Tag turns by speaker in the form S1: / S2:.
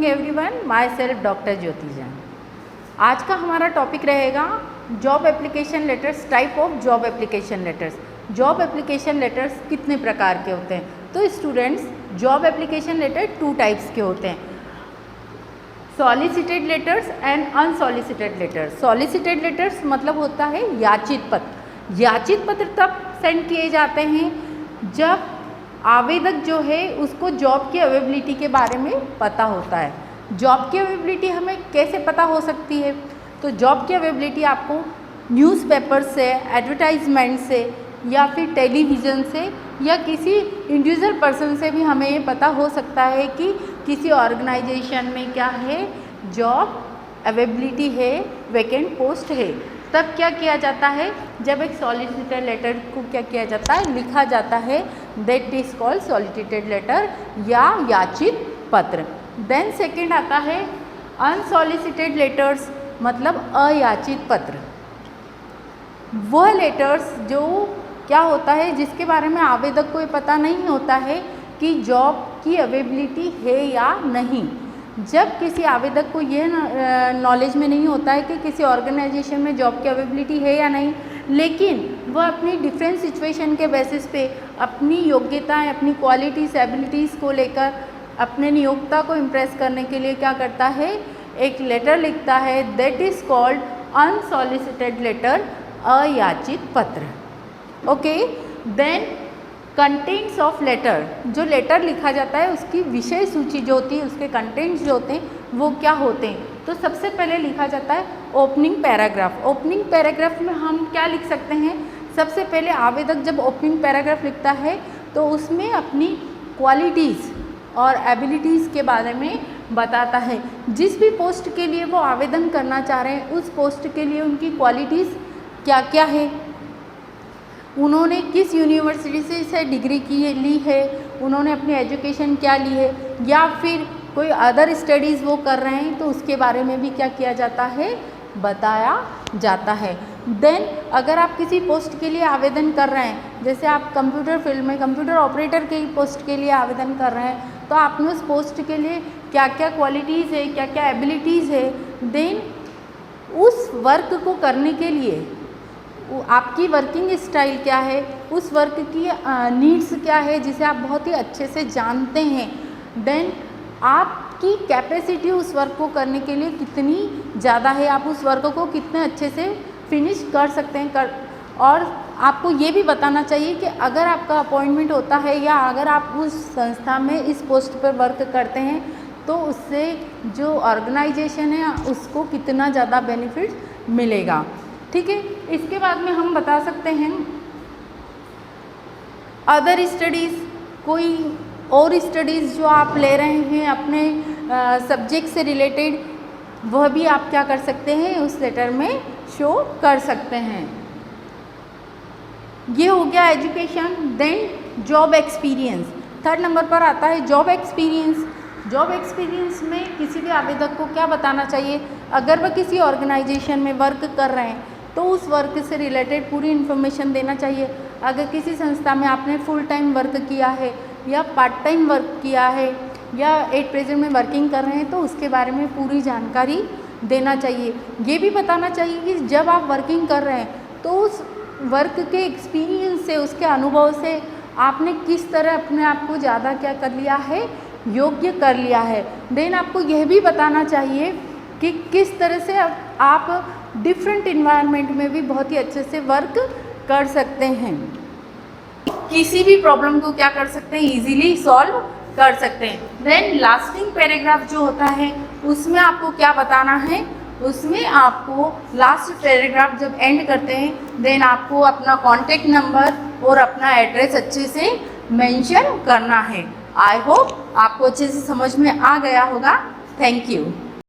S1: Morning everyone, myself doctor Jyoti Jain. आज का हमारा टॉपिक रहेगा job application letters, type of job application letters. Job application letters कितने प्रकार के होते हैं? तो students, job application letter 2 types के होते हैं, solicited letters and unsolicited letters. Solicited letters मतलब होता है याचित पत्र। याचित पत्र तब सेंड किए जाते हैं जब आवेदक जो है उसको जॉब की अवेलेबिलिटी के बारे में पता होता है। जॉब की अवेलेबिलिटी हमें कैसे पता हो सकती है? तो जॉब की अवेलेबिलिटी आपको न्यूज़पेपर से, एडवर्टाइजमेंट से या फिर टेलीविज़न से या किसी इंडिविजुअल पर्सन से भी हमें ये पता हो सकता है कि किसी ऑर्गेनाइजेशन में क्या है, जॉब अवेलेबिलिटी है, वैकेंट पोस्ट है। तब क्या किया जाता है? जब एक सॉलिसिटेड लेटर को क्या किया जाता है, लिखा जाता है, that is called solicited letter या याचित पत्र। देन सेकंड आता है अनसॉलिसिटेड लेटर्स, मतलब अयाचित पत्र। वह लेटर्स जो क्या होता है, जिसके बारे में आवेदक को ये पता नहीं होता है कि जॉब की अवेलेबिलिटी है या नहीं। जब किसी आवेदक को यह नॉलेज में नहीं होता है कि किसी ऑर्गेनाइजेशन में जॉब की अवेलेबिलिटी है या नहीं, लेकिन वह अपनी डिफरेंट सिचुएशन के बेसिस पे अपनी योग्यताएं, अपनी क्वालिटीज़, एबिलिटीज़ को लेकर अपने नियोक्ता को इम्प्रेस करने के लिए क्या करता है, एक लेटर लिखता है, that is called unsolicited letter, अयाचित पत्र। Okay, then contents of letter, जो लेटर लिखा जाता है उसकी विषय सूची जो होती है, उसके कंटेंट्स जो होते हैं वो क्या होते हैं? तो सबसे पहले लिखा जाता है ओपनिंग पैराग्राफ। ओपनिंग पैराग्राफ में हम क्या लिख सकते हैं? सबसे पहले आवेदक जब ओपनिंग पैराग्राफ लिखता है तो उसमें अपनी क्वालिटीज़ और एबिलिटीज़ के बारे में बताता है। जिस भी पोस्ट के लिए वो आवेदन करना चाह रहे हैं, उस पोस्ट के लिए उनकी क्वालिटीज़ क्या क्या है, उन्होंने किस यूनिवर्सिटी से डिग्री ली है, उन्होंने अपनी एजुकेशन क्या ली है, या फिर कोई अदर स्टडीज़ वो कर रहे हैं तो उसके बारे में भी क्या किया जाता है, बताया जाता है। देन अगर आप किसी पोस्ट के लिए आवेदन कर रहे हैं, जैसे आप कंप्यूटर फील्ड में कंप्यूटर ऑपरेटर के पोस्ट के लिए आवेदन कर रहे हैं, तो आपने उस पोस्ट के लिए क्या क्या क्वालिटीज़ है, क्या क्या एबिलिटीज़ है, देन उस वर्क को करने के लिए आपकी वर्किंग स्टाइल क्या है, उस वर्क की नीड्स क्या है जिसे आप बहुत ही अच्छे से जानते हैं, देन आपकी कैपेसिटी उस वर्क को करने के लिए कितनी ज़्यादा है, आप उस वर्क को कितने अच्छे से फिनिश कर सकते हैं और आपको ये भी बताना चाहिए कि अगर आपका अपॉइंटमेंट होता है या अगर आप उस संस्था में इस पोस्ट पर वर्क करते हैं तो उससे जो ऑर्गेनाइजेशन है उसको कितना ज़्यादा बेनिफिट मिलेगा। ठीक है, इसके बाद में हम बता सकते हैं अदर स्टडीज़, कोई और स्टडीज़ जो आप ले रहे हैं अपने सब्जेक्ट से रिलेटेड, वह भी आप क्या कर सकते हैं, उस लेटर में शो कर सकते हैं। ये हो गया education. Then job experience, third number पर आता है जॉब एक्सपीरियंस। जॉब एक्सपीरियंस में किसी भी आवेदक को क्या बताना चाहिए? अगर वह किसी ऑर्गेनाइजेशन में वर्क कर रहे हैं तो उस वर्क से रिलेटेड पूरी इन्फॉर्मेशन देना चाहिए। अगर किसी संस्था में आपने फुल टाइम वर्क किया है या पार्ट टाइम वर्क किया है या एट प्रेजेंट में वर्किंग कर रहे हैं तो उसके बारे में पूरी जानकारी देना चाहिए। ये भी बताना चाहिए कि जब आप वर्किंग कर रहे हैं तो उस वर्क के एक्सपीरियंस से, उसके अनुभव से आपने किस तरह अपने आप को ज़्यादा क्या कर लिया है, योग्य कर लिया है। देन आपको यह भी बताना चाहिए कि किस तरह से आप डिफरेंट इन्वायरमेंट में भी बहुत ही अच्छे से वर्क कर सकते हैं, किसी भी प्रॉब्लम को क्या कर सकते हैं, इजीली सॉल्व कर सकते हैं। देन लास्टिंग पैराग्राफ जो होता है उसमें आपको क्या बताना है, उसमें आपको लास्ट पैराग्राफ जब एंड करते हैं देन आपको अपना कॉन्टेक्ट नंबर और अपना एड्रेस अच्छे से मेंशन करना है। आई होप आपको अच्छे से समझ में आ गया होगा। Thank you.